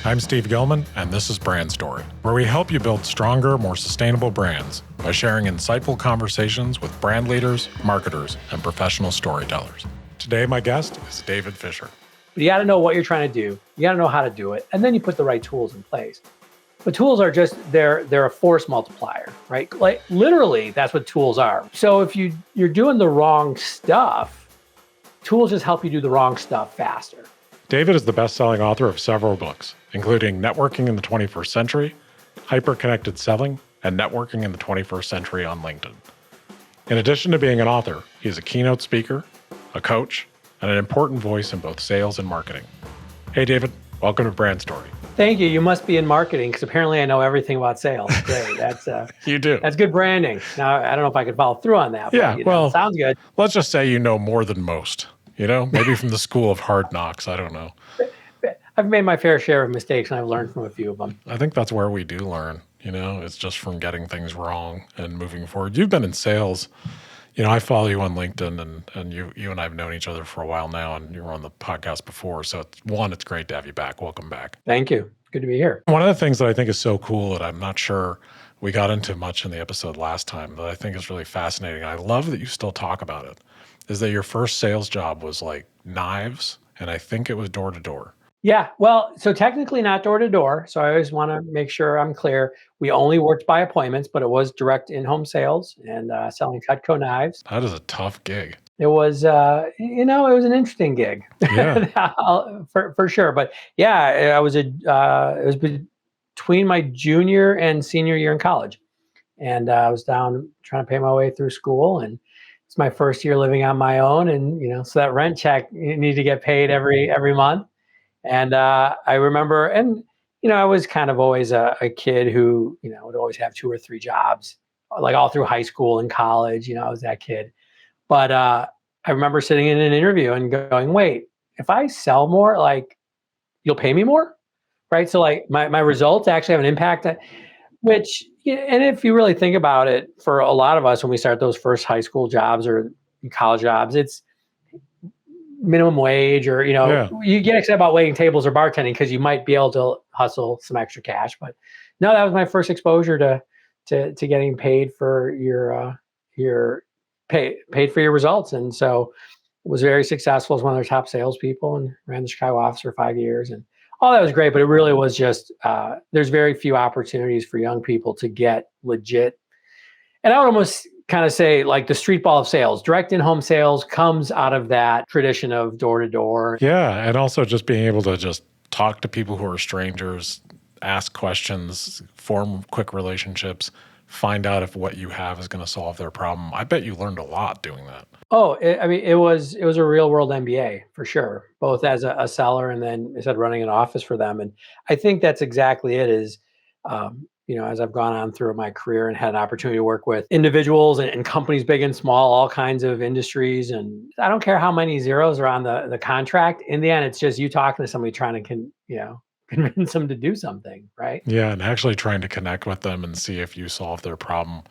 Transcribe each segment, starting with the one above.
I'm Steve Gilman, and this is Brand Story, where we help you build stronger, more sustainable brands by sharing insightful conversations with brand leaders, marketers, and professional storytellers. Today, my guest is David Fisher. You got to know what you're trying to do. You got to know how to do it, and then you put the right tools in place. But tools are just, they're a force multiplier, right? Like literally, that's what tools are. So if you're doing the wrong stuff, tools just help you do the wrong stuff faster. David is the best-selling author of several books, including Networking in the 21st Century, Hyper-Connected Selling, and Networking in the 21st Century on LinkedIn. In addition to being an author, he is a keynote speaker, a coach, and an important voice in both sales and marketing. Hey, David, welcome to Brand Story. Thank you. You must be in marketing because apparently I know everything about sales. Great. That's You do. That's good branding. Now, I don't know if I could follow through on that. Yeah, But, well, sounds good. Let's just say you know more than most. Maybe from the school of hard knocks. I don't know. I've made my fair share of mistakes and I've learned from a few of them. I think that's where we do learn. It's just from getting things wrong and moving forward. You've been in sales. I follow you on LinkedIn, and you and I have known each other for a while now, and you were on the podcast before. So it's great to have you back. Welcome back. Thank you. Good to be here. One of the things that I think is so cool that I'm not sure we got into much in the episode last time that I think is really fascinating, I love that you still talk about it, is that your first sales job was like knives, and I think it was door to door. Yeah, well, so technically not door to door. So I always want to make sure I'm clear. We only worked by appointments, but it was direct in-home sales and selling Cutco knives. That is a tough gig. It was, it was an interesting gig, Yeah. for sure. But yeah, it was between my junior and senior year in college, and I was down trying to pay my way through school, and it's my first year living on my own, and so that rent check needed to get paid every month. And I remember, I was kind of always a kid who, would always have 2 or 3 jobs, like all through high school and college. I was that kid. But I remember sitting in an interview and going, wait, if I sell more, like, you'll pay me more, right? So like my results actually have an impact, which, and if you really think about it, for a lot of us, when we start those first high school jobs or college jobs, it's minimum wage, or you get excited about waiting tables or bartending because you might be able to hustle some extra cash. But no, that was my first exposure to getting paid for your paid for your results. And so was very successful as one of their top salespeople and ran the Chicago office for 5 years, and all that was great. But it really was just there's very few opportunities for young people to get legit. And I would almost kind of say like the street ball of sales, direct in-home sales comes out of that tradition of door to door. Yeah. And also just being able to just talk to people who are strangers, ask questions, form quick relationships, find out if what you have is going to solve their problem. I bet you learned a lot doing that. Oh, it was a real world MBA for sure, both as a seller and then running an office for them. And I think that's exactly it is, as I've gone on through my career and had an opportunity to work with individuals and companies big and small, all kinds of industries. And I don't care how many zeros are on the contract. In the end, it's just you talking to somebody trying to, convince them to do something, right? Yeah, and actually trying to connect with them and see if you solve their problem.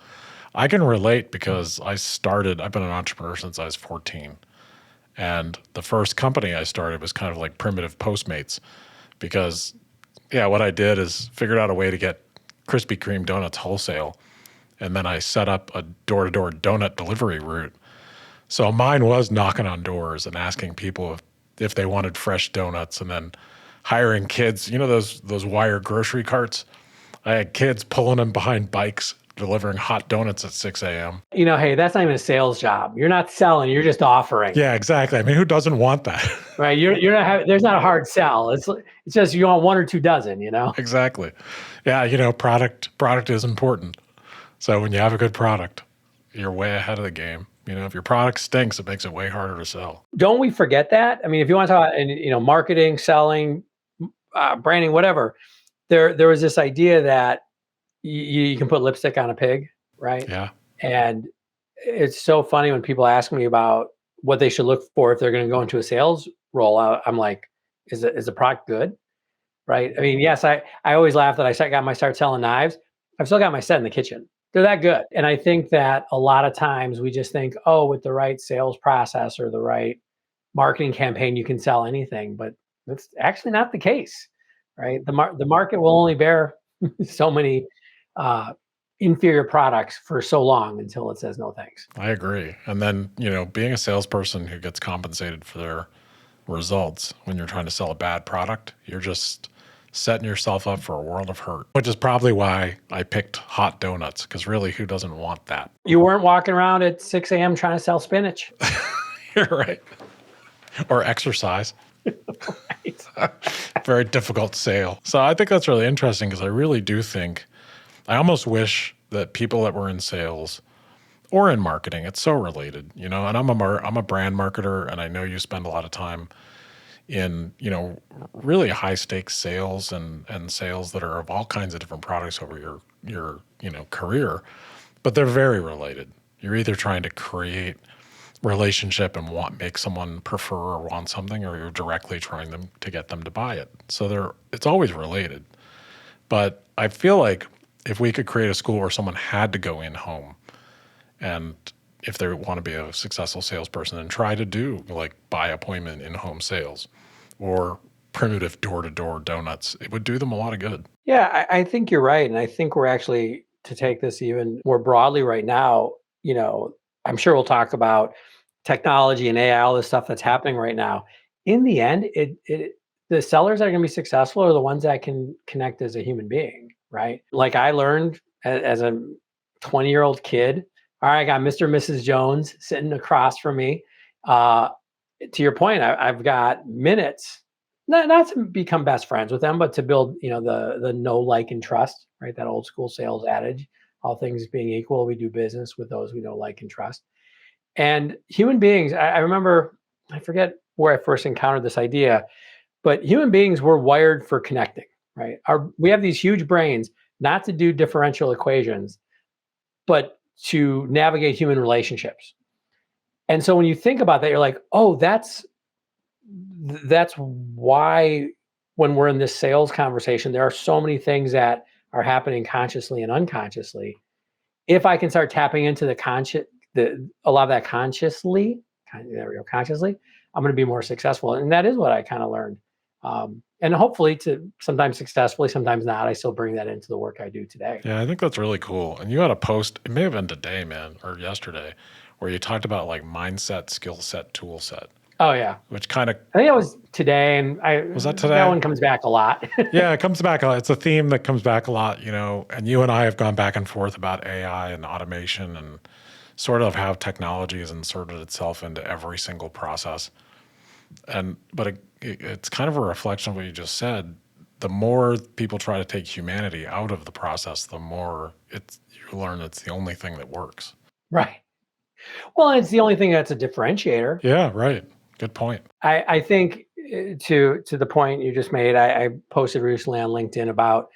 I can relate because I've been an entrepreneur since I was 14. And the first company I started was kind of like primitive Postmates because, what I did is figured out a way to get Krispy Kreme donuts wholesale. And then I set up a door-to-door donut delivery route. So mine was knocking on doors and asking people if they wanted fresh donuts, and then hiring kids, those wire grocery carts. I had kids pulling them behind bikes, delivering hot donuts at 6 a.m. Hey, that's not even a sales job. You're not selling, you're just offering. Yeah, exactly. I mean, who doesn't want that? Right. You're not there's not a hard sell. It's just you want 1 or 2 dozen, Exactly. Yeah, product is important. So when you have a good product, you're way ahead of the game. If your product stinks, it makes it way harder to sell. Don't we forget that? I mean, if you want to talk about, marketing, selling, branding, whatever, there was this idea that you can put lipstick on a pig, right? Yeah. And it's so funny when people ask me about what they should look for if they're going to go into a sales role. I'm like, is the product good? Right? I mean, yes, I always laugh that I got my start selling knives. I've still got my set in the kitchen. They're that good. And I think that a lot of times we just think, with the right sales process or the right marketing campaign, you can sell anything. But that's actually not the case. right? The market will only bear so many inferior products for so long until it says no thanks. I agree. And then, being a salesperson who gets compensated for their results when you're trying to sell a bad product, you're just setting yourself up for a world of hurt, which is probably why I picked hot donuts, because really, who doesn't want that? You weren't walking around at 6 a.m. trying to sell spinach. You're right. Or exercise. Right. Very difficult sale. So I think that's really interesting, because I really do think, I almost wish that people that were in sales or in marketing, it's so related, and I'm a brand marketer, and I know you spend a lot of time in, really high stakes sales and sales that are of all kinds of different products over your career, but they're very related. You're either trying to create relationship and make someone prefer or want something, or you're directly trying to get them to buy it. So it's always related. But I feel like if we could create a school where someone had to go in home, and if they want to be a successful salesperson, and try to do like by appointment in-home sales or primitive door-to-door donuts, it would do them a lot of good. Yeah, I think you're right. And I think we're actually, to take this even more broadly right now, I'm sure we'll talk about technology and AI, all this stuff that's happening right now. In the end, the sellers that are going to be successful are the ones that can connect as a human being, right? Like I learned as a 20-year-old kid, all right, I got Mr. and Mrs. Jones sitting across from me. To your point, I've got minutes, not to become best friends with them, but to build, the know, like, and trust, right? That old school sales adage, all things being equal, we do business with those we know, like, and trust. And human beings, I remember, I forget where I first encountered this idea, but human beings were wired for connecting, right? We have these huge brains, not to do differential equations, but to navigate human relationships. And so when you think about that, you're like, oh, that's why when we're in this sales conversation, there are so many things that are happening consciously and unconsciously. If I can start tapping into a lot of that consciously, consciously, I'm going to be more successful. And that is what I kind of learned. And hopefully to sometimes successfully, sometimes not. I still bring that into the work I do today. Yeah, I think that's really cool. And you had a post, it may have been today, man, or yesterday, where you talked about like mindset, skill set, tool set. Oh yeah. Which kind of, I think it was today, and was that today? That one comes back a lot. Yeah, it comes back a lot. It's a theme that comes back a lot, and you and I have gone back and forth about AI and automation and sort of how technology has inserted itself into every single process. But it's kind of a reflection of what you just said. The more people try to take humanity out of the process, the more you learn it's the only thing that works. Right. Well, it's the only thing that's a differentiator. Yeah, right. Good point. I think to the point you just made, I posted recently on LinkedIn about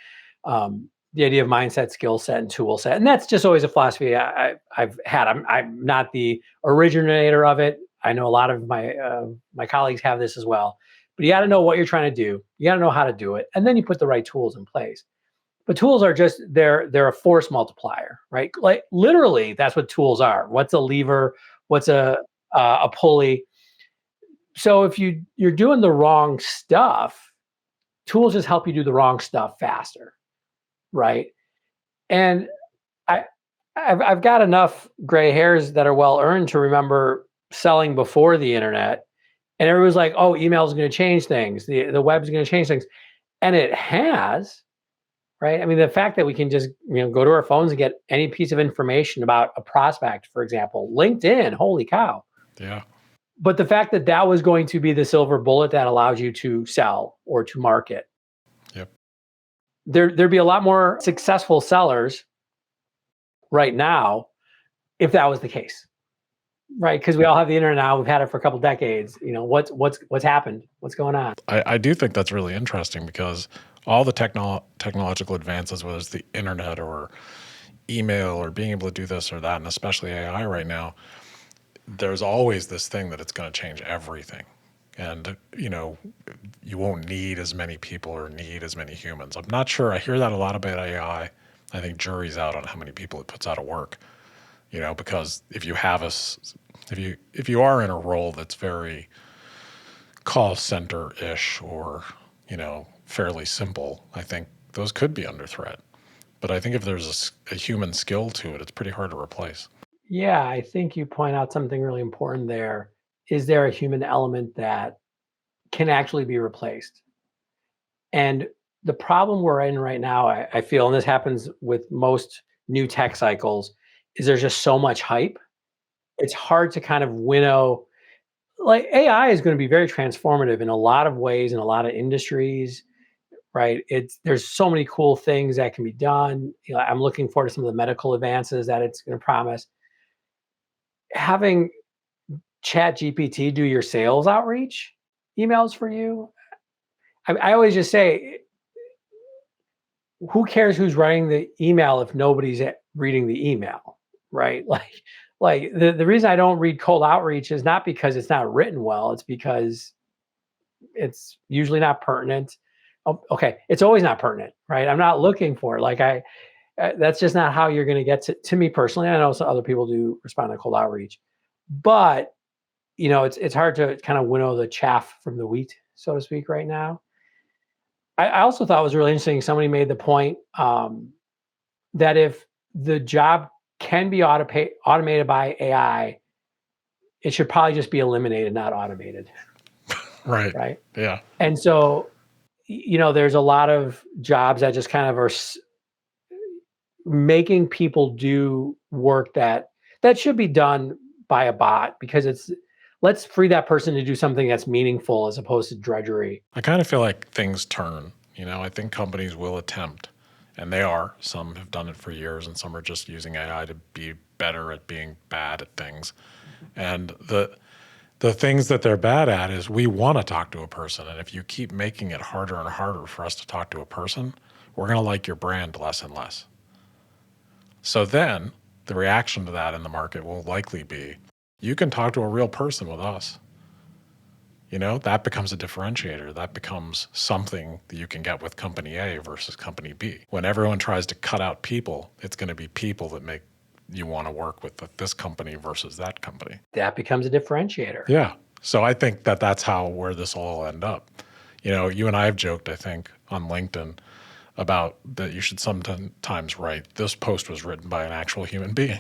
the idea of mindset, skill set, and tool set. And that's just always a philosophy I've had. I'm not the originator of it. I know a lot of my colleagues have this as well. But you got to know what you're trying to do. You got to know how to do it. And then you put the right tools in place. But tools are just, they're a force multiplier, right? Like literally, that's what tools are. What's a lever? What's a pulley? So if you're doing the wrong stuff, tools just help you do the wrong stuff faster, right? And I've got enough gray hairs that are well earned to remember selling before the internet, and everyone's like, "Oh, email is going to change things. The web is going to change things," and it has, right? I mean, the fact that we can just go to our phones and get any piece of information about a prospect, for example, LinkedIn, holy cow! Yeah. But the fact that that was going to be the silver bullet that allows you to sell or to market. Yep. There'd be a lot more successful sellers right now if that was the case, right? Because we all have the internet now. We've had it for a couple decades. What's happened? What's going on? I do think that's really interesting, because all the technological advances, whether it's the internet or email or being able to do this or that, and especially AI right now, there's always this thing that it's going to change everything. And, you won't need as many people or need as many humans. I'm not sure. I hear that a lot about AI. I think jury's out on how many people it puts out of work, because if you are in a role that's very call center-ish or, fairly simple, I think those could be under threat. But I think if there's a human skill to it, it's pretty hard to replace. Yeah, I think you point out something really important there. Is there a human element that can actually be replaced? And the problem we're in right now, I feel, and this happens with most new tech cycles, is there's just so much hype. It's hard to kind of winnow. Like AI is going to be very transformative in a lot of ways in a lot of industries, right? There's so many cool things that can be done. I'm looking forward to some of the medical advances that it's going to promise. Having Chat GPT do your sales outreach emails for you. I always just say, who cares who's writing the email if nobody's reading the email, right? Like the reason I don't read cold outreach is not because it's not written well. It's because it's usually not pertinent. Oh, okay, it's always not pertinent, right? I'm not looking for it. That's just not how you're going to get to me personally. I know some other people do respond to cold outreach, but it's hard to kind of winnow the chaff from the wheat, so to speak, right now. I also thought it was really interesting. Somebody made the point that if the job can be automated by AI, it should probably just be eliminated, not automated. Right. Right. Yeah. And so, there's a lot of jobs that just kind of are making people do work that should be done by a bot, because let's free that person to do something that's meaningful as opposed to drudgery. I kind of feel like things turn. I think companies will attempt, and they are. Some have done it for years, and some are just using AI to be better at being bad at things. And the things that they're bad at is we want to talk to a person. And if you keep making it harder and harder for us to talk to a person, we're going to like your brand less and less. So then the reaction to that in the market will likely be, you can talk to a real person with us. That becomes a differentiator. That becomes something that you can get with company A versus company B. When everyone tries to cut out people, it's going to be people that make you want to work with this company versus that company. That becomes a differentiator. Yeah. So I think that's where this will all end up. You and I have joked, I think, on LinkedIn about that you should sometimes write, this post was written by an actual human being.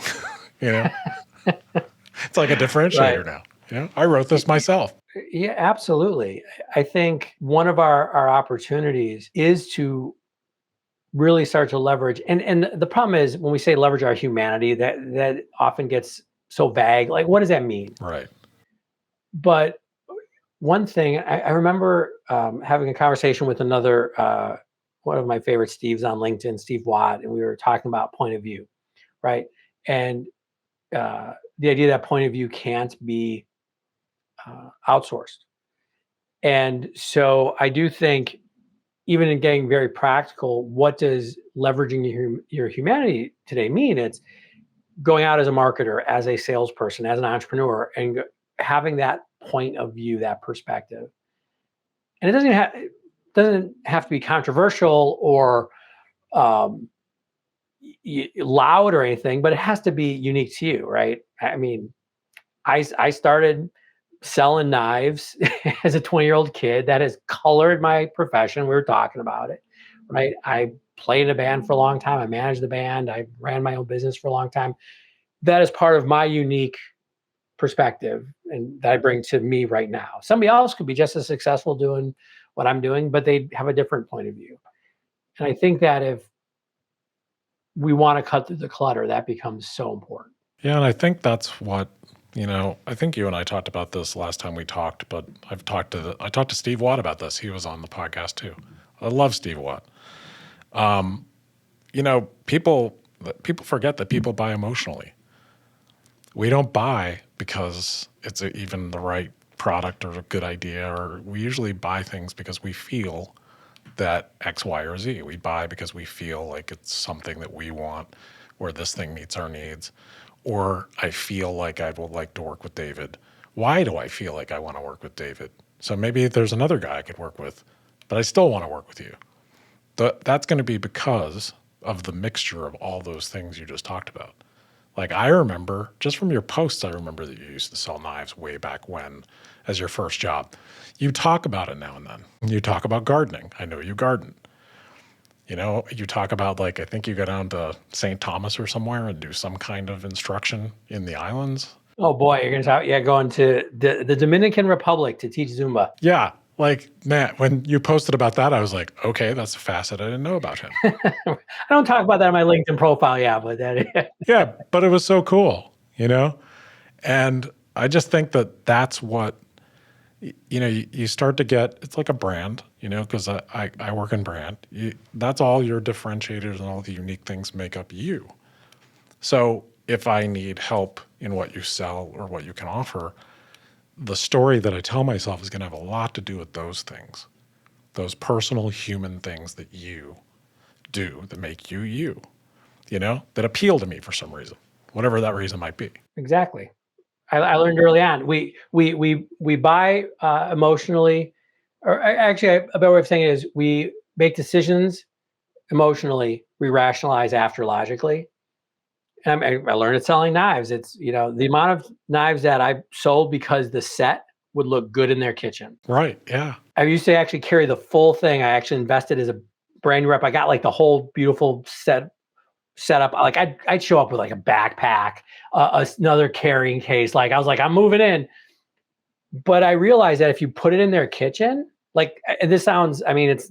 It's like a differentiator Right. now. I wrote this myself. Yeah, absolutely. I think one of our opportunities is to really start to leverage, and the problem is when we say leverage our humanity, that often gets so vague. Like, what does that mean? Right. But one thing I remember having a conversation with another one of my favorite Steves on LinkedIn, Steve Watt, and we were talking about point of view, right? And the idea that point of view can't be outsourced. And so I do think, even in getting very practical, what does leveraging your humanity today mean? It's going out as a marketer, as a salesperson, as an entrepreneur, and having that point of view, that perspective. And it doesn't have to be controversial or loud or anything, but it has to be unique to you, right? I mean, I started selling knives as a 20-year-old kid. That has colored my profession. We were talking about it, right? I played in a band for a long time. I managed the band. I ran my own business for a long time. That is part of my unique perspective and that I bring to me right now. Somebody else could be just as successful doing what I'm doing, but they have a different point of view. And I think that if we want to cut through the clutter, that becomes so important. Yeah, and I think that's what, I think you and I talked about this last time we talked, but I talked to Steve Watt about this. He was on the podcast too. I love Steve Watt. People forget that people buy emotionally. We don't buy because it's even the right product or a good idea, or we usually buy things because we feel that X, Y, or Z. We buy because we feel like it's something that we want, or this thing meets our needs, or I feel like I would like to work with David. Why do I feel like I want to work with David? So maybe there's another guy I could work with, but I still want to work with you. That's going to be because of the mixture of all those things you just talked about. Like I remember just from your posts, I remember that you used to sell knives way back when as your first job. You talk about it now and then. You talk about gardening. I know you garden. You talk about like, I think you go down to St. Thomas or somewhere and do some kind of instruction in the islands. Oh boy, you're gonna talk, yeah, going to the Dominican Republic to teach Zumba. Yeah. Like, man, when you posted about that, I was like, okay, that's a facet I didn't know about him. I don't talk about that on my LinkedIn profile, yeah, but that Yeah. But it was so cool, And I just think that that's what, you start to get, it's like a brand, because I work in brand. That's all your differentiators and all the unique things make up you. So if I need help in what you sell or what you can offer, the story that I tell myself is going to have a lot to do with those things, those personal human things that you do that make you you, that appeal to me for some reason, whatever that reason might be. exactly. I learned early on. We buy emotionally, or actually, a better way of saying it is we make decisions emotionally, we rationalize after logically. And I learned it selling knives. It's the amount of knives that I sold because the set would look good in their kitchen. Right. Yeah. I used to actually carry the full thing. I actually invested as a brand new rep. I got like the whole beautiful setup. Like I'd show up with like a backpack, another carrying case. Like I was like, I'm moving in. But I realized that if you put it in their kitchen, like, and this sounds, I mean, it's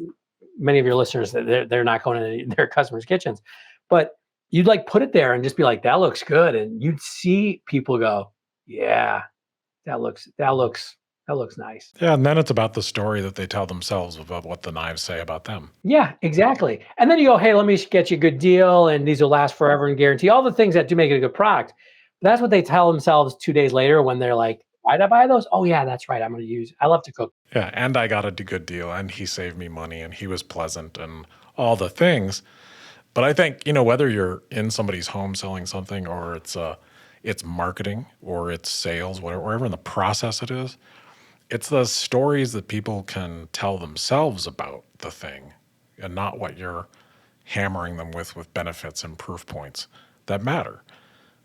many of your listeners that they're not going to their customers' kitchens, but you'd like put it there and just be like, that looks good. And you'd see people go, yeah, that looks nice. Yeah. And then it's about the story that they tell themselves about what the knives say about them. Yeah, exactly. And then you go, hey, let me get you a good deal, and these will last forever and guarantee all the things that do make it a good product. But that's what they tell themselves 2 days later when they're like, why'd I buy those? Oh yeah, that's right. I love to cook. Yeah. And I got a good deal and he saved me money and he was pleasant and all the things. But I think, whether you're in somebody's home selling something or it's marketing or it's sales, wherever in the process it is, it's the stories that people can tell themselves about the thing and not what you're hammering them with benefits and proof points that matter.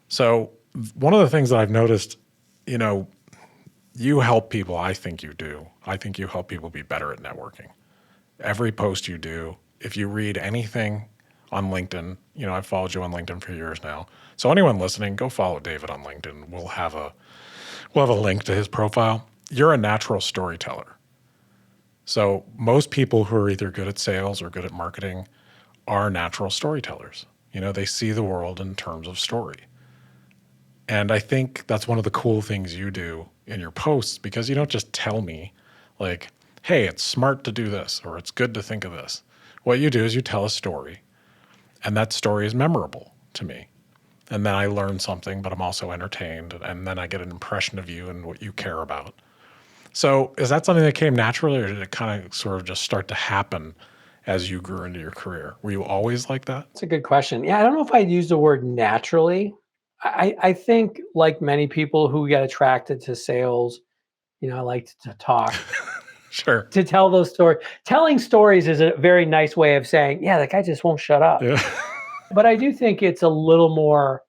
So one of the things that I've noticed, you help people. I think you do. I think you help people be better at networking. Every post you do, if you read anything on LinkedIn, I've followed you on LinkedIn for years now. So anyone listening, go follow David on LinkedIn. We'll have a link to his profile. You're a natural storyteller. So most people who are either good at sales or good at marketing are natural storytellers. They see the world in terms of story. And I think that's one of the cool things you do in your posts, because you don't just tell me like, hey, it's smart to do this, or it's good to think of this. What you do is you tell a story, and that story is memorable to me. And then I learn something, but I'm also entertained, and then I get an impression of you and what you care about. So is that something that came naturally, or did it kind of sort of just start to happen as you grew into your career? Were you always like that? That's a good question. Yeah, I don't know if I'd use the word naturally. I think like many people who get attracted to sales, I like to talk. Sure. To tell those stories. Telling stories is a very nice way of saying, yeah, that guy just won't shut up. Yeah. But I do think it's a little more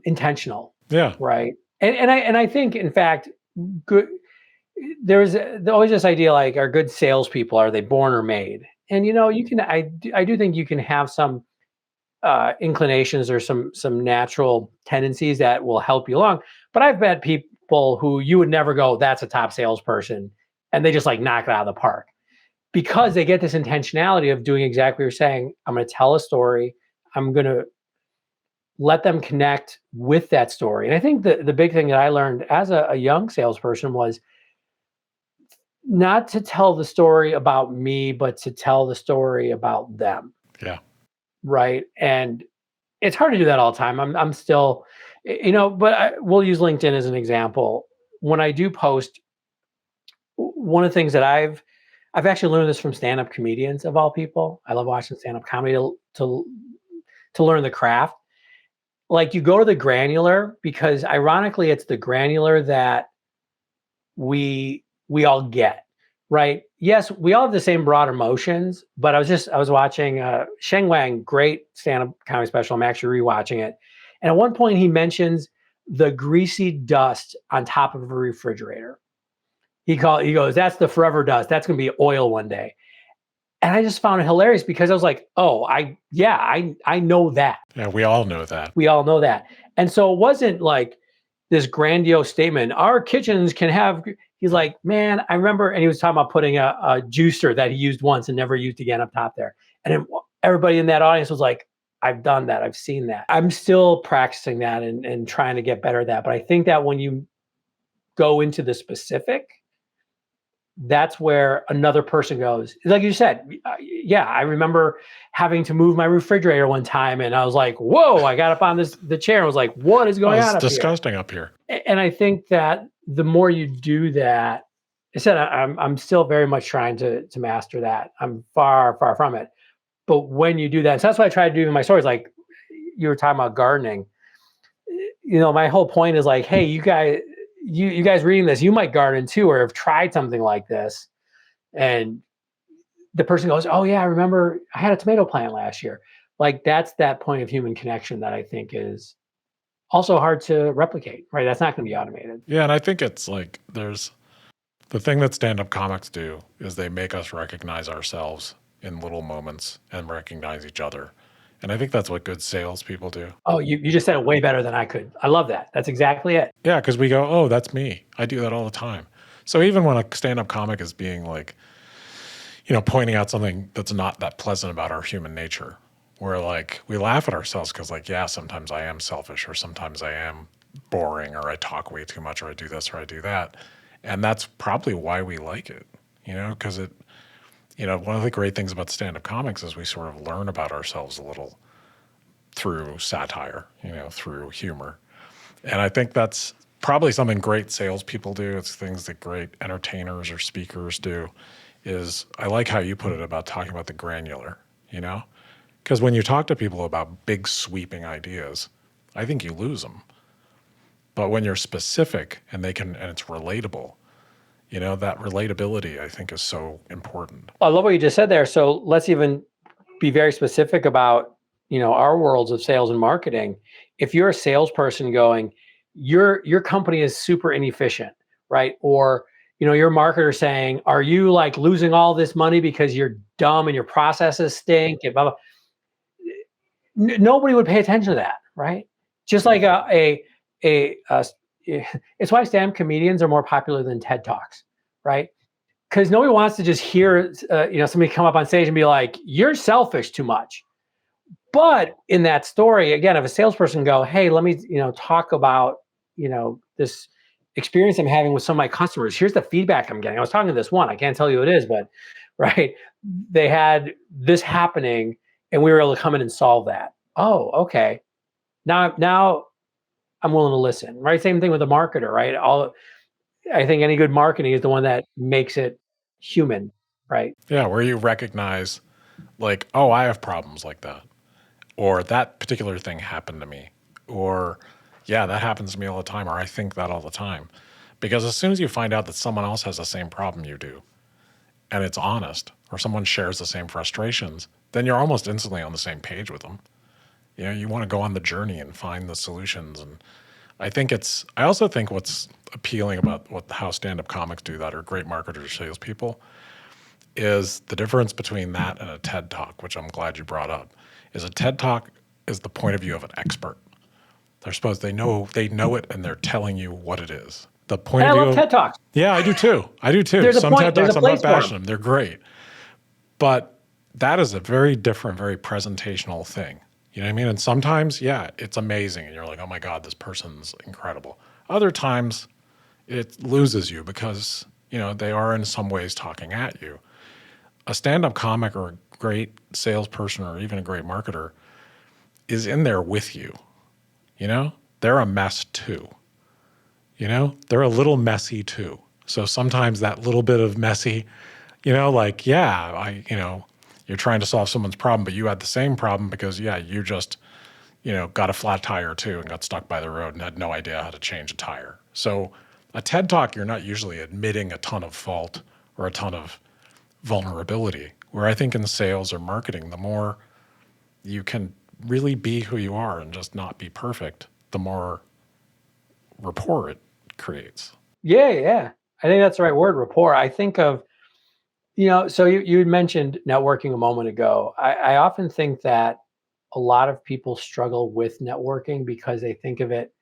intentional. Yeah. Right. And I think, in fact, good. There's always this idea like, are good salespeople, are they born or made? And you can. I do think you can have some inclinations or some natural tendencies that will help you along. But I've met people who you would never go, that's a top salesperson, and they just like knock it out of the park because they get this intentionality of doing exactly what you're saying. I'm going to tell a story. I'm going to let them connect with that story. And I think the big thing that I learned as a young salesperson was not to tell the story about me, but to tell the story about them. Yeah. Right. And it's hard to do that all the time. I'm still, but we'll use LinkedIn as an example. When I do post, one of the things that I've actually learned this from stand-up comedians of all people. I love watching stand-up comedy to learn the craft. Like you go to the granular because ironically it's the granular that we all get. Right. Yes, we all have the same broad emotions, but I was watching Sheng Wang, great stand-up comedy special. I'm actually rewatching it. And at one point he mentions the greasy dust on top of a refrigerator. He goes, that's the forever dust. That's going to be oil one day. And I just found it hilarious because I was like, oh, I know that. Yeah, we all know that. We all know that. And so it wasn't like this grandiose statement, our kitchens can have, he's like, man, I remember, and he was talking about putting a juicer that he used once and never used again up top there. And then everybody in that audience was like, I've done that. I've seen that. I'm still practicing that and trying to get better at that. But I think that when you go into the specific, that's where another person goes. Like you said, yeah, I remember having to move my refrigerator one time, and I was like, "Whoa!" I got up on the chair and was like, "What is going on up here?" It's disgusting up here. And I think that the more you do that, I said I'm still very much trying to master that. I'm far from it, but when you do that, so that's what I try to do in my stories. Like you were talking about gardening. My whole point is like, hey, you guys reading this, you might garden too, or have tried something like this. And the person goes, oh yeah, I remember I had a tomato plant last year. Like that's that point of human connection that I think is also hard to replicate, right? That's not going to be automated. Yeah. And I think it's like, there's the thing that stand-up comics do is they make us recognize ourselves in little moments and recognize each other. And I think that's what good salespeople do. Oh, you just said it way better than I could. I love that. That's exactly it. Yeah, because we go, oh, that's me. I do that all the time. So even when a stand-up comic is being like, pointing out something that's not that pleasant about our human nature, where like we laugh at ourselves because like, yeah, sometimes I am selfish, or sometimes I am boring, or I talk way too much, or I do this, or I do that. And that's probably why we like it, because it, one of the great things about stand-up comics is we sort of learn about ourselves a little through satire, through humor. And I think that's probably something great salespeople do. It's things that great entertainers or speakers do. Is I like how you put it about talking about the granular, because when you talk to people about big sweeping ideas, I think you lose them. But when you're specific and and it's relatable, that relatability I think is so important. I love what you just said there. So let's even be very specific about, our worlds of sales and marketing. If you're a salesperson going, your company is super inefficient, right? Or, your marketer saying, are you like losing all this money because you're dumb and your processes stink and blah, blah. Nobody would pay attention to that, right? Just like it's why stand-up comedians are more popular than TED Talks, right? Because nobody wants to just hear, somebody come up on stage and be like, you're selfish too much. But in that story, again, if a salesperson go, hey, let me, talk about, this experience I'm having with some of my customers. Here's the feedback I'm getting. I was talking to this one, I can't tell you who it is, but right. They had this happening and we were able to come in and solve that. Oh, okay. Now I'm willing to listen, right? Same thing with a marketer, right? I think any good marketing is the one that makes it human, right? Yeah, where you recognize like, oh, I have problems like that. Or that particular thing happened to me. Or, yeah, that happens to me all the time. Or I think that all the time. Because as soon as you find out that someone else has the same problem you do, and it's honest, or someone shares the same frustrations, then you're almost instantly on the same page with them. You want to go on the journey and find the solutions. And I also think what's appealing about how stand-up comics do that, or great marketers or salespeople, is the difference between that and a TED Talk, which I'm glad you brought up. Is a TED Talk is the point of view of an expert. They know it, and they're telling you what it is. The point and of I view. love TED Talks. Yeah, I do too. There's Some a point, TED Talks, there's a I'm not place for bashing them. them. They're great. But that is a very different, very presentational thing. You know what I mean? And sometimes, yeah, it's amazing. And you're like, oh my God, this person's incredible. Other times it loses you because, they are in some ways talking at you. A stand-up comic or a great salesperson or even a great marketer is in there with you. They're a mess too. They're a little messy too. So sometimes that little bit of messy, like, yeah, you're trying to solve someone's problem, but you had the same problem because, yeah, you just, got a flat tire too and got stuck by the road and had no idea how to change a tire. So a TED Talk, you're not usually admitting a ton of fault or a ton of vulnerability, where I think in sales or marketing, the more you can really be who you are and just not be perfect, the more rapport it creates. Yeah. I think that's the right word, rapport. I think of, so you had mentioned networking a moment ago. I often think that a lot of people struggle with networking because they think of it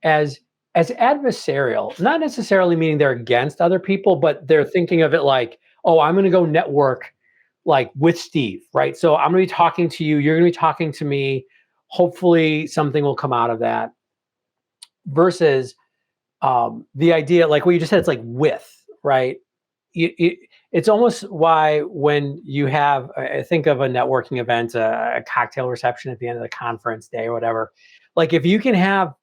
as adversarial, not necessarily meaning they're against other people, but they're thinking of it like, oh, I'm going to go network like with Steve, right? So I'm going to be talking to you, you're going to be talking to me. Hopefully something will come out of that. Versus the idea, like what you just said, it's like with, right? It's almost why when you have, I think of a networking event, a cocktail reception at the end of the conference day or whatever, like if you can have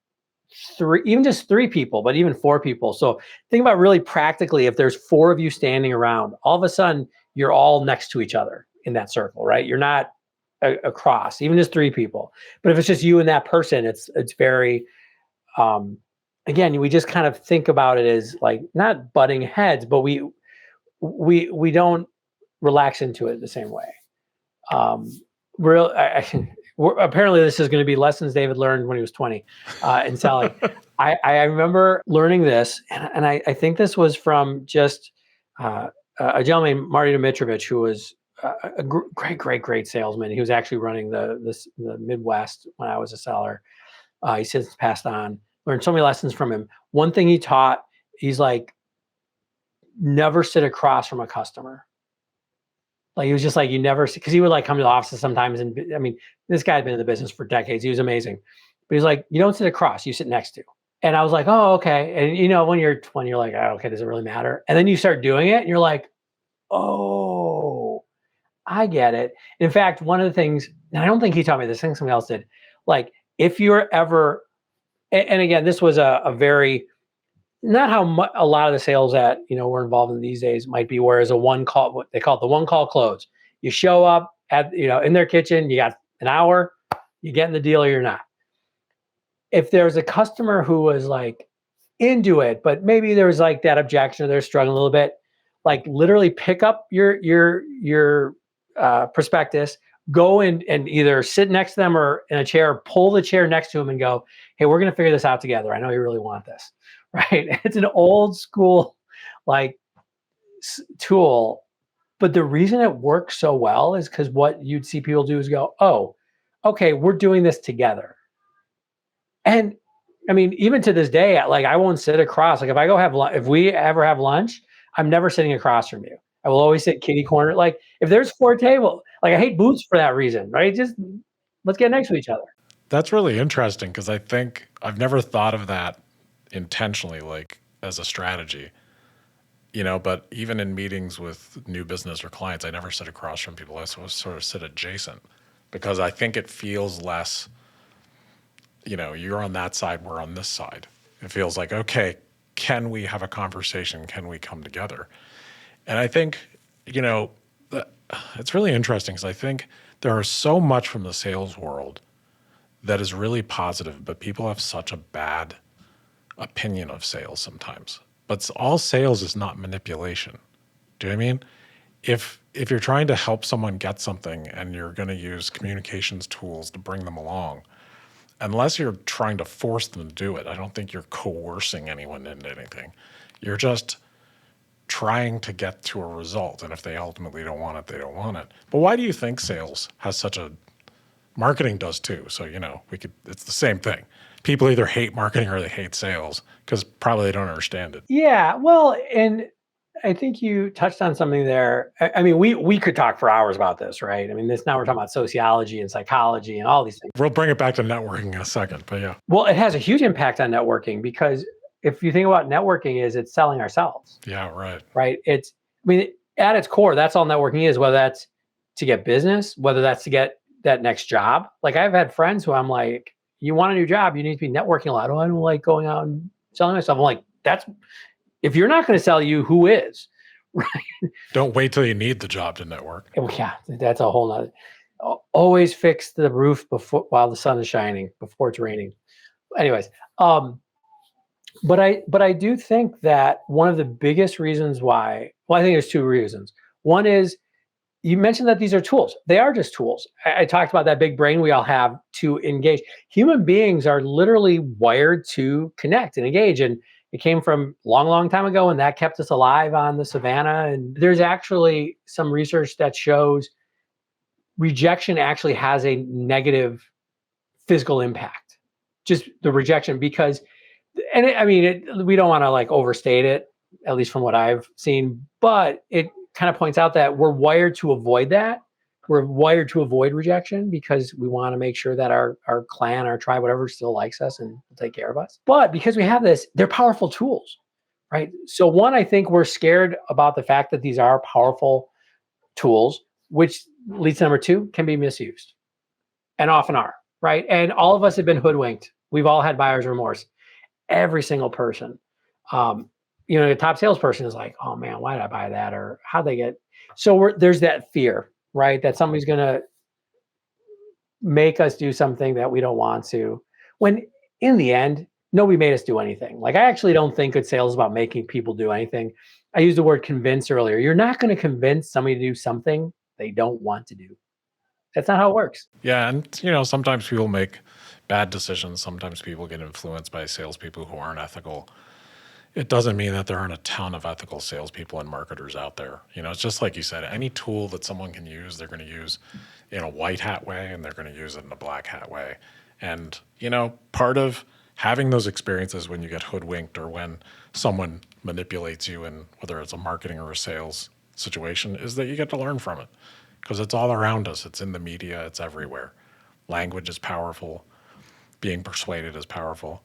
three, even just three people, but even four people. So think about really practically, if there's four of you standing around, all of a sudden you're all next to each other in that circle, right? You're not across, even just three people. But if it's just you and that person, it's very, um, again, we just kind of think about it as like not butting heads, but we don't relax into it the same way. Um, real, apparently this is going to be lessons David learned when he was 20 in selling. I remember learning this, and I think this was from just a gentleman named Marty Dimitrovich, who was a great salesman. He was actually running the Midwest when I was a seller. He since passed on. Learned so many lessons from him. One thing he taught, he's like, never sit across from a customer. Like he was just like, you never, because he would like come to the offices sometimes, and I mean, this guy had been in the business for decades. He was amazing, but he's like, you don't sit across, you sit next to. And I was like, oh, okay. And when you're 20, you're like, oh, okay, does it really matter? And then you start doing it, and you're like, oh, I get it. In fact, one of the things, and I don't think he taught me this, I think somebody else did. Like, if you're ever, and again, this was a very, not how a lot of the sales that we're involved in these days might be. Whereas a one call, what they call it, the one call close. You show up at in their kitchen, you got an hour, you get in the deal or you're not. If there's a customer who was like into it, but maybe there was like that objection or they're struggling a little bit, like literally pick up your prospectus, go and either sit next to them or in a chair, pull the chair next to them and go, hey, we're going to figure this out together. I know you really want this. Right? It's an old school like tool, but the reason it works so well is because what you'd see people do is go, oh, okay, we're doing this together. And I mean, even to this day, like I won't sit across. Like if I go have lunch, if we ever have lunch, I'm never sitting across from you. I will always sit kitty corner. Like if there's four tables, like I hate booths for that reason, right? Just let's get next to each other. That's really interesting because I think I've never thought of that intentionally, like as a strategy, but even in meetings with new business or clients, I never sit across from people. I sort of sit adjacent because I think it feels less, you're on that side, we're on this side. It feels like, okay, can we have a conversation? Can we come together? And I think, it's really interesting because I think there is so much from the sales world that is really positive, but people have such a bad opinion of sales sometimes. But all sales is not manipulation. Do you know what I mean? If you're trying to help someone get something and you're going to use communications tools to bring them along, unless you're trying to force them to do it, I don't think you're coercing anyone into anything. You're just trying to get to a result. And if they ultimately don't want it, they don't want it. But why do you think sales has such a, marketing does too. So, it's the same thing. People either hate marketing or they hate sales because probably they don't understand it. Yeah. Well, and I think you touched on something there. I mean, we could talk for hours about this, right? I mean, now we're talking about sociology and psychology and all these things. We'll bring it back to networking in a second, but yeah. Well, it has a huge impact on networking because if you think about networking it's selling ourselves. Yeah, right. Right. At its core, that's all networking is, whether that's to get business, whether that's to get that next job. Like I've had friends who I'm like, you want a new job, you need to be networking a lot. Oh, I don't like going out and selling myself. I'm like, if you're not going to sell you, who is? Right. Don't wait till you need the job to network. Yeah, that's a whole nother. Always fix the roof while the sun is shining, before it's raining. Anyways, but I do think that one of the biggest reasons why, well, I think there's two reasons. One is you mentioned that these are tools. They are just tools. I talked about that big brain we all have to engage. Human beings are literally wired to connect and engage. And it came from long, long time ago, and that kept us alive on the savannah. And there's actually some research that shows rejection actually has a negative physical impact. Just the rejection, because, and we don't want to like overstate it, at least from what I've seen, but it kind of points out that we're wired to avoid that. We're wired to avoid rejection because we want to make sure that our clan, our tribe, whatever, still likes us and will take care of us. But because we have this, they're powerful tools, right? So one, I think we're scared about the fact that these are powerful tools, which leads to number two, can be misused and often are, right? And all of us have been hoodwinked. We've all had buyer's remorse. Every single person. The top salesperson is like, oh man, why did I buy that? Or how'd they get? So there's that fear, right? That somebody's going to make us do something that we don't want to. When in the end, nobody made us do anything. Like, I actually don't think good sales is about making people do anything. I used the word convince earlier. You're not going to convince somebody to do something they don't want to do. That's not how it works. Yeah. And, sometimes people make bad decisions. Sometimes people get influenced by salespeople who aren't ethical. It doesn't mean that there aren't a ton of ethical salespeople and marketers out there. It's just like you said, any tool that someone can use, they're going to use in a white hat way, and they're going to use it in a black hat way. And, part of having those experiences when you get hoodwinked or when someone manipulates you in whether it's a marketing or a sales situation is that you get to learn from it, because it's all around us. It's in the media. It's everywhere. Language is powerful. Being persuaded is powerful.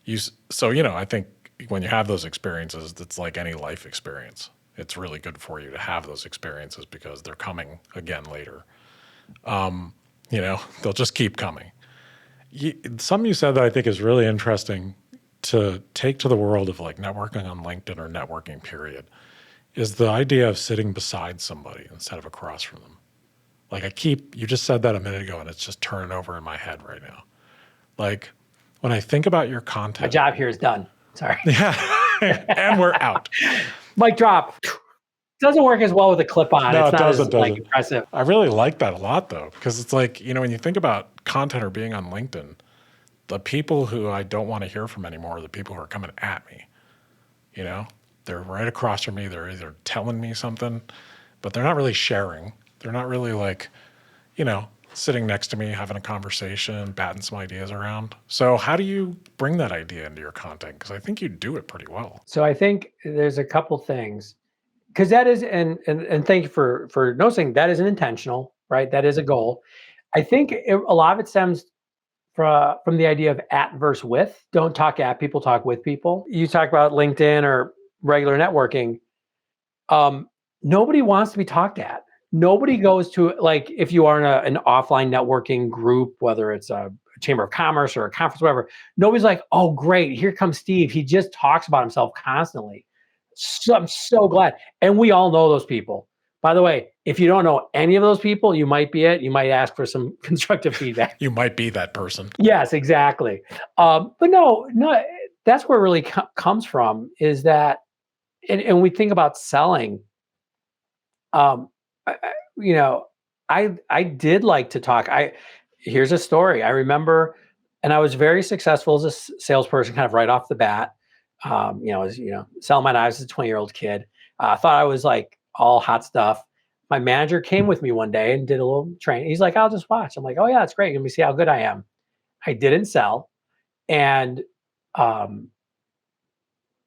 I think when you have those experiences, it's like any life experience. It's really good for you to have those experiences because they're coming again later. They'll just keep coming. Something you said that I think is really interesting to take to the world of like networking on LinkedIn or networking period is the idea of sitting beside somebody instead of across from them. Like you just said that a minute ago and it's just turning over in my head right now. Like when I think about your content. My job here is done. Sorry. Yeah. And we're out. Mic drop. Doesn't work as well with a clip on. No, it's it not doesn't. like impressive. I really like that a lot though, because it's like, when you think about content or being on LinkedIn, the people who I don't want to hear from anymore are the people who are coming at me. They're right across from me. They're either telling me something, but they're not really sharing. They're not really like, sitting next to me, having a conversation, batting some ideas around. So how do you bring that idea into your content? Because I think you do it pretty well. So I think there's a couple things, because that is, and thank you for noticing, that is an intentional, right? That is a goal. I think a lot of it stems from the idea of at versus with. Don't talk at people, talk with people. You talk about LinkedIn or regular networking. Nobody wants to be talked at. Nobody goes to, like, if you are in an offline networking group, whether it's a chamber of commerce or a conference, whatever, nobody's like, oh, great, here comes Steve. He just talks about himself constantly. So I'm so glad. And we all know those people. By the way, if you don't know any of those people, you might be it. You might ask for some constructive feedback. You might be that person. Yes, exactly. But no, that's where it really comes from, is that, and we think about selling. I did like to talk. Here's a story. I remember, and I was very successful as a salesperson, kind of right off the bat. Selling my knives as a 20-year-old kid. I thought I was like all hot stuff. My manager came with me one day and did a little training. He's like, I'll just watch. I'm like, oh yeah, that's great. Let me see how good I am. I didn't sell. And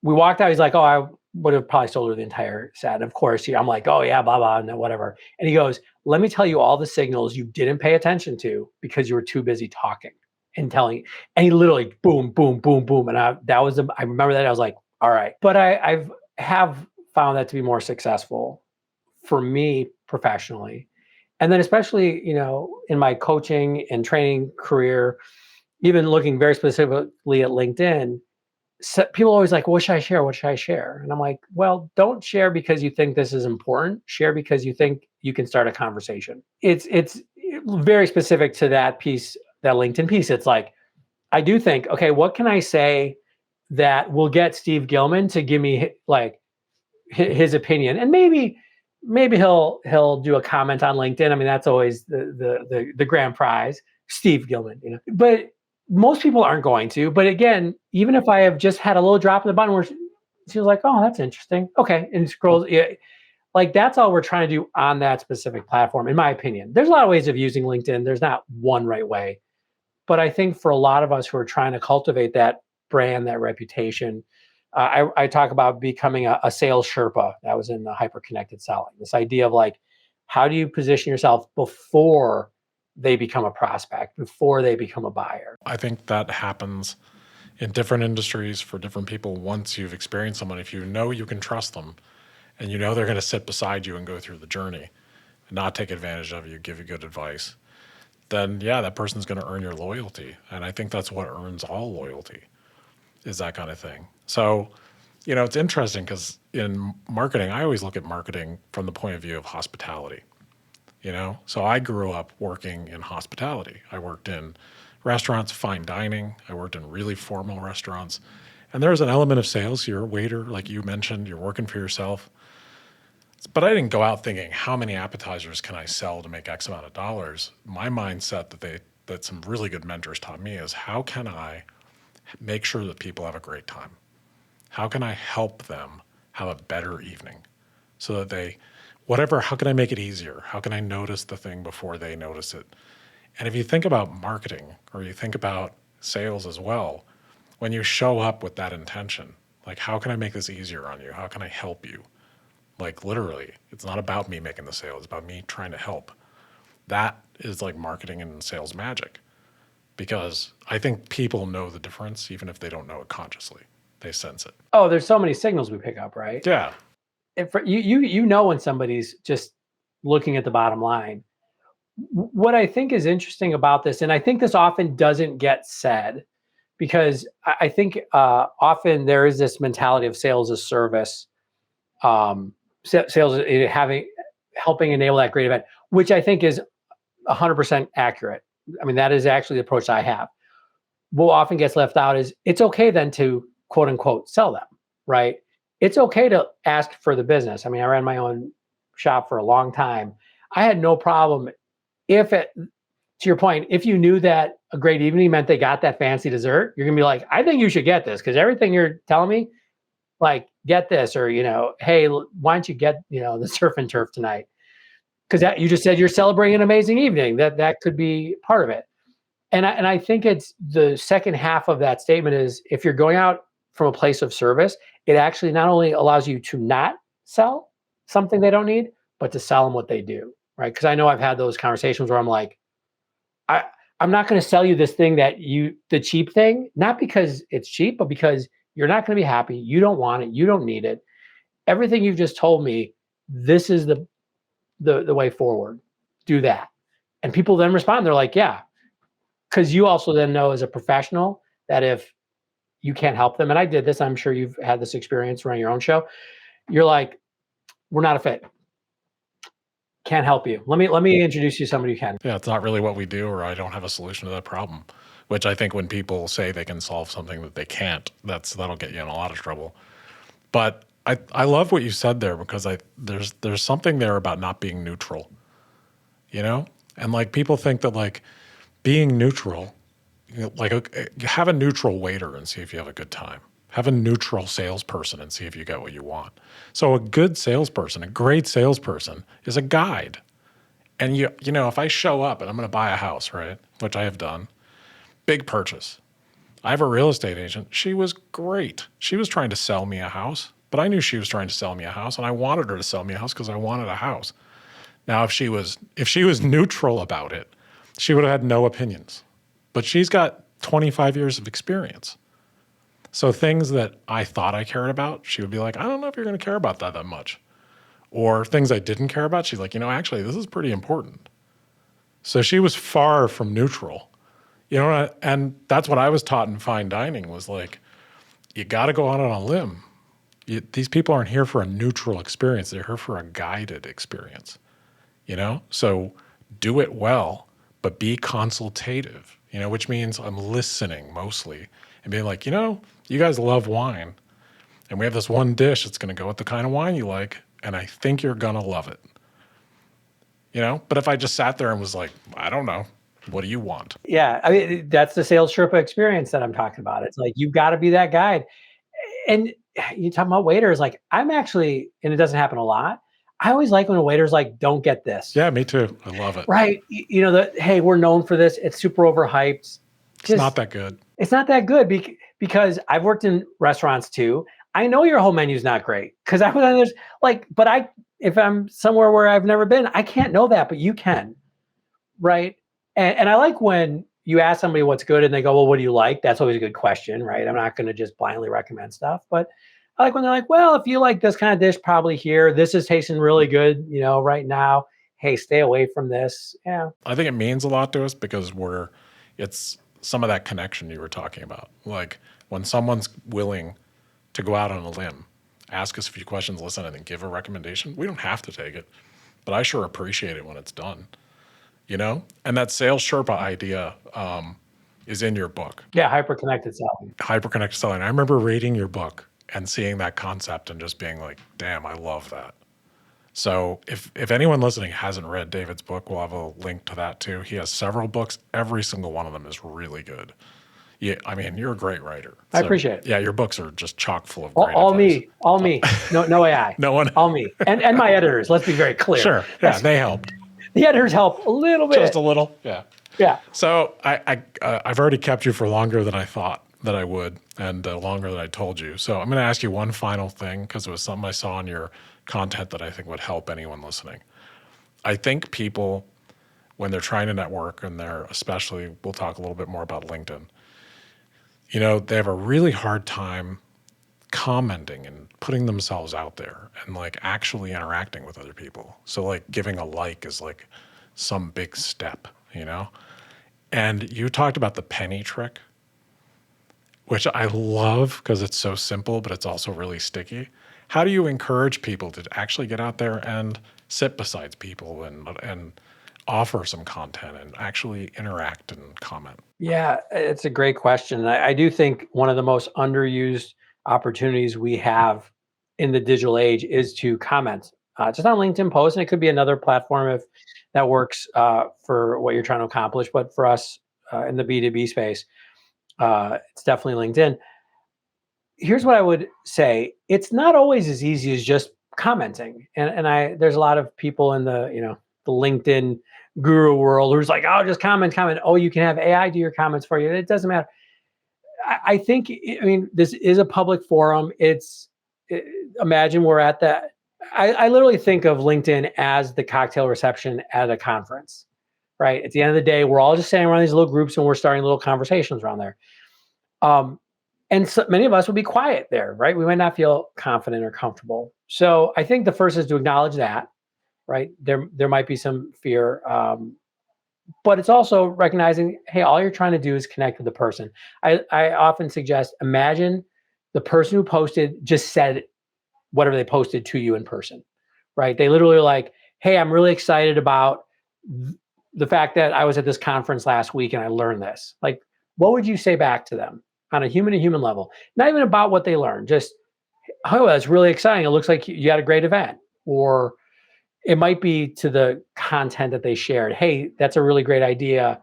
we walked out. He's like, oh, I would have probably sold her the entire set. And of course, I'm like, oh yeah, blah, blah, no, whatever. And he goes, let me tell you all the signals you didn't pay attention to because you were too busy talking and telling. And he literally boom, boom, boom, boom. And I remember that. I was like, all right. But I have found that to be more successful for me professionally. And then especially, in my coaching and training career, even looking very specifically at LinkedIn, people are always like, what should I share? What should I share? And I'm like, well, don't share because you think this is important. Share because you think you can start a conversation. It's very specific to that piece, that LinkedIn piece. It's like, I do think, okay, what can I say that will get Steve Gilman to give me like his opinion? And maybe maybe he'll do a comment on LinkedIn. I mean, that's always the grand prize, Steve Gilman, But most people aren't going to. But again, even if I have just had a little drop in the button where she was like, "Oh, that's interesting," okay, and scrolls. Yeah, like that's all we're trying to do on that specific platform, in my opinion. There's a lot of ways of using LinkedIn. There's not one right way, but I think for a lot of us who are trying to cultivate that brand, that reputation, I talk about becoming a sales Sherpa. That was in the hyper-connected selling. This idea of like, how do you position yourself before they become a prospect, before they become a buyer? I think that happens in different industries for different people. Once you've experienced someone, if you know you can trust them and you know they're going to sit beside you and go through the journey and not take advantage of you, give you good advice, then yeah, that person's going to earn your loyalty. And I think that's what earns all loyalty, is that kind of thing. So, it's interesting because in marketing, I always look at marketing from the point of view of hospitality. So I grew up working in hospitality. I worked in restaurants, fine dining. I worked in really formal restaurants. And there's an element of sales. You're a waiter, like you mentioned, you're working for yourself. But I didn't go out thinking, how many appetizers can I sell to make X amount of dollars? My mindset that some really good mentors taught me is, how can I make sure that people have a great time? How can I help them have a better evening so that how can I make it easier? How can I notice the thing before they notice it? And if you think about marketing or you think about sales as well, when you show up with that intention, like, how can I make this easier on you? How can I help you? Like, literally, it's not about me making the sale. It's about me trying to help. That is like marketing and sales magic, because I think people know the difference, even if they don't know it consciously. They sense it. Oh, there's so many signals we pick up, right? Yeah. If you know when somebody's just looking at the bottom line. What I think is interesting about this, and I think this often doesn't get said, because I think often there is this mentality of sales as service, sales helping enable that great event, which I think is 100% accurate. I mean, that is actually the approach I have. What often gets left out is, it's okay then to quote unquote sell them, right? It's okay to ask for the business. I mean, I ran my own shop for a long time. I had no problem to your point, if you knew that a great evening meant they got that fancy dessert, you're gonna be like, I think you should get this, because everything you're telling me, like, get this, or hey, why don't you get the surf and turf tonight? Because that, you just said you're celebrating an amazing evening. That could be part of it. And I think it's the second half of that statement is, if you're going out from a place of service, it actually not only allows you to not sell something they don't need, but to sell them what they do, right? Because I know I've had those conversations where I'm like, I'm not going to sell you this thing the cheap thing, not because it's cheap, but because you're not going to be happy. You don't want it. You don't need it. Everything you've just told me, this is the way forward. Do that. And people then respond. They're like, yeah. Because you also then know as a professional that if you can't help them, and I did this, I'm sure you've had this experience running your own show, you're like, we're not a fit. Can't help you. Let me introduce you to somebody who can. Yeah, it's not really what we do, or I don't have a solution to that problem. Which I think when people say they can solve something that they can't, that'll get you in a lot of trouble. But I love what you said there, because there's something there about not being neutral. And like, people think that like being neutral, have a neutral waiter and see if you have a good time. Have a neutral salesperson and see if you get what you want. So a good salesperson, a great salesperson, is a guide. And if I show up and I'm going to buy a house, right, which I have done, big purchase. I have a real estate agent. She was great. She was trying to sell me a house, but I knew she was trying to sell me a house, and I wanted her to sell me a house because I wanted a house. Now, if she was neutral about it, she would have had no opinions. But she's got 25 years of experience. So things that I thought I cared about, she would be like, I don't know if you're going to care about that much. Or things I didn't care about, she's like, actually, this is pretty important. So she was far from neutral. And that's what I was taught in fine dining, was like, you got to go out on a limb. These people aren't here for a neutral experience. They're here for a guided experience. So do it well, but be consultative, which means I'm listening mostly and being like, you guys love wine, and we have this one dish that's going to go with the kind of wine you like. and I think you're going to love it. But if I just sat there and was like, I don't know, what do you want? Yeah. I mean, that's the sales Sherpa experience that I'm talking about. It's like, you've got to be that guide. And you talk about waiters, like I'm actually, and it doesn't happen a lot. I always like when a waiter's like, don't get this. Yeah, me too. I love it. Right. Hey, we're known for this. It's super overhyped. It's not that good. It's not that good because I've worked in restaurants too. I know your whole menu's not great because I was on this if I'm somewhere where I've never been, I can't know that, but you can. Right. And I like when you ask somebody what's good and they go, well, what do you like? That's always a good question, right? I'm not going to just blindly recommend stuff, but I like when they're like, well, if you like this kind of dish, probably here, this is tasting really good, right now. Hey, stay away from this. Yeah. I think it means a lot to us because it's some of that connection you were talking about. Like when someone's willing to go out on a limb, ask us a few questions, listen, and then give a recommendation. We don't have to take it, but I sure appreciate it when it's done. And that sales Sherpa idea is in your book. Yeah, hyper-connected selling. Hyper-connected selling. I remember reading your book and seeing that concept and just being like, damn, I love that. So if anyone listening hasn't read David's book, we'll have a link to that too. He has several books. Every single one of them is really good. Yeah, I mean, you're a great writer. I appreciate it. Yeah, your books are just chock full of great all advice. All me. No AI. No one. All me. And my editors, let's be very clear. Sure. Yeah, they helped. The editors help a little bit. Just a little. Yeah. Yeah. So I've already kept you for longer than I thought that I would, and longer than I told you. So I'm going to ask you one final thing because it was something I saw in your content that I think would help anyone listening. I think people, when they're trying to network, and we'll talk a little bit more about LinkedIn, they have a really hard time commenting and putting themselves out there and like actually interacting with other people. So like giving a like is like some big step, And you talked about the penny trick, which I love because it's so simple, but it's also really sticky. How do you encourage people to actually get out there and sit beside people and offer some content and actually interact and comment? Yeah, it's a great question. I do think one of the most underused opportunities we have in the digital age is to comment just on LinkedIn posts, and it could be another platform if that works for what you're trying to accomplish. But for us in the B2B space, it's definitely LinkedIn. Here's what I would say: it's not always as easy as just commenting, and there's a lot of people in the the LinkedIn guru world who's like, oh, just comment. Oh, you can have AI do your comments for you. It doesn't matter. I think, this is a public forum. Imagine we're at that. I literally think of LinkedIn as the cocktail reception at a conference, right? At the end of the day, we're all just sitting around these little groups and we're starting little conversations around there. And so many of us will be quiet there, right? We might not feel confident or comfortable. So I think the first is to acknowledge that, right? There might be some fear. But it's also recognizing, hey, all you're trying to do is connect with the person. I often suggest, imagine the person who posted just said whatever they posted to you in person, right? They literally are like, hey, I'm really excited about the fact that I was at this conference last week and I learned this. Like, what would you say back to them on a human to human level? Not even about what they learned, just, oh, that's really exciting. It looks like you had a great event. Or it might be to the content that they shared. Hey, that's a really great idea.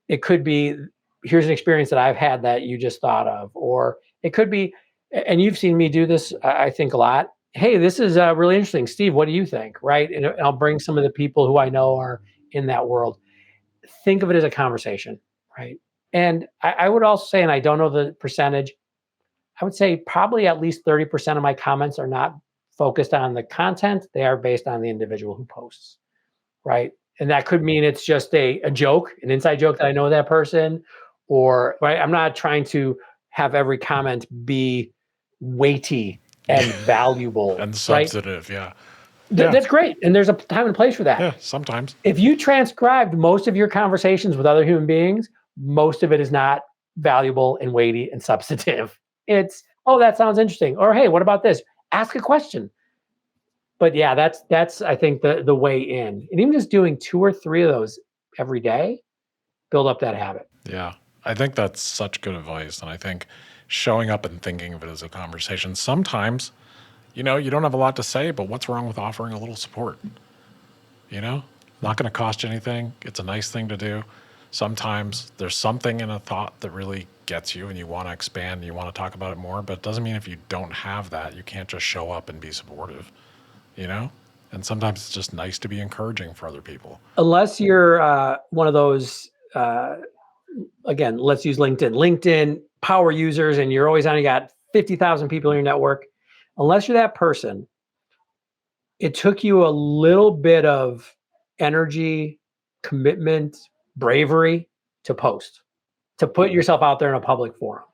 It could be, here's an experience that I've had that you just thought of. Or it could be, and you've seen me do this, I think a lot. Hey, this is really interesting. Steve, what do you think? Right? And I'll bring some of the people who I know are in that world. Think of it as a conversation, right? And I would also say, and I don't know the percentage, I would say probably at least 30% of my comments are not focused on the content. They are based on the individual who posts, right? And that could mean it's just a joke, an inside joke that I know that person, or right. I'm not trying to have every comment be weighty and valuable and substantive, right? That's great. And there's a time and place for that. Yeah, sometimes. If you transcribed most of your conversations with other human beings, most of it is not valuable and weighty and substantive. It's, oh, that sounds interesting. Or, hey, what about this? Ask a question. But yeah, that's I think the way in. And even just doing 2 or 3 of those every day, build up that habit. Yeah, I think that's such good advice. And I think showing up and thinking of it as a conversation, sometimes you know, you don't have a lot to say, but what's wrong with offering a little support? You know, not going to cost you anything. It's a nice thing to do. Sometimes there's something in a thought that really gets you and you want to expand, and you want to talk about it more, but it doesn't mean if you don't have that, you can't just show up and be supportive, you know? And sometimes it's just nice to be encouraging for other people. Unless you're one of those, again, let's use LinkedIn. LinkedIn power users, and you're always on, you got 50,000 people in your network. Unless you're that person, it took you a little bit of energy, commitment, bravery to post, to put yourself out there in a public forum.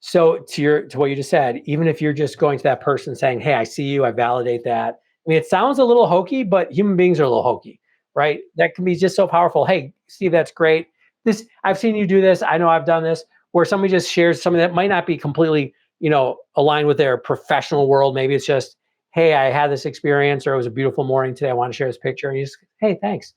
So to what you just said, even if you're just going to that person saying, hey, I see you, I validate that. I mean, it sounds a little hokey, but human beings are a little hokey, right? That can be just so powerful. Hey, Steve, that's great. I've seen you do this. I know I've done this. Where somebody just shares something that might not be completely, aligned with their professional world. Maybe it's just, hey, I had this experience, or it was a beautiful morning today. I want to share this picture. And you just, hey, thanks.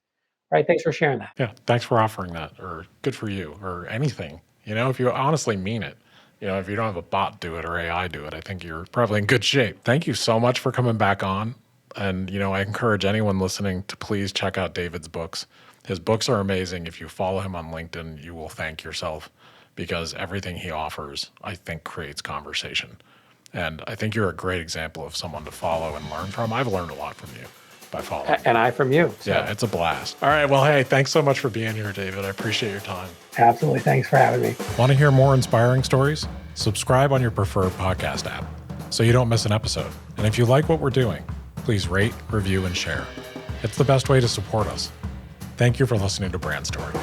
Right? Thanks for sharing that. Yeah. Thanks for offering that, or good for you, or anything. If you honestly mean it. If you don't have a bot do it or AI do it, I think you're probably in good shape. Thank you so much for coming back on. And, I encourage anyone listening to please check out David's books. His books are amazing. If you follow him on LinkedIn, you will thank yourself, because everything he offers, I think, creates conversation. And I think you're a great example of someone to follow and learn from. I've learned a lot from you by following. And I from you. So. Yeah, it's a blast. All right. Well, hey, thanks so much for being here, David. I appreciate your time. Absolutely. Thanks for having me. Want to hear more inspiring stories? Subscribe on your preferred podcast app so you don't miss an episode. And if you like what we're doing, please rate, review, and share. It's the best way to support us. Thank you for listening to Brand Story.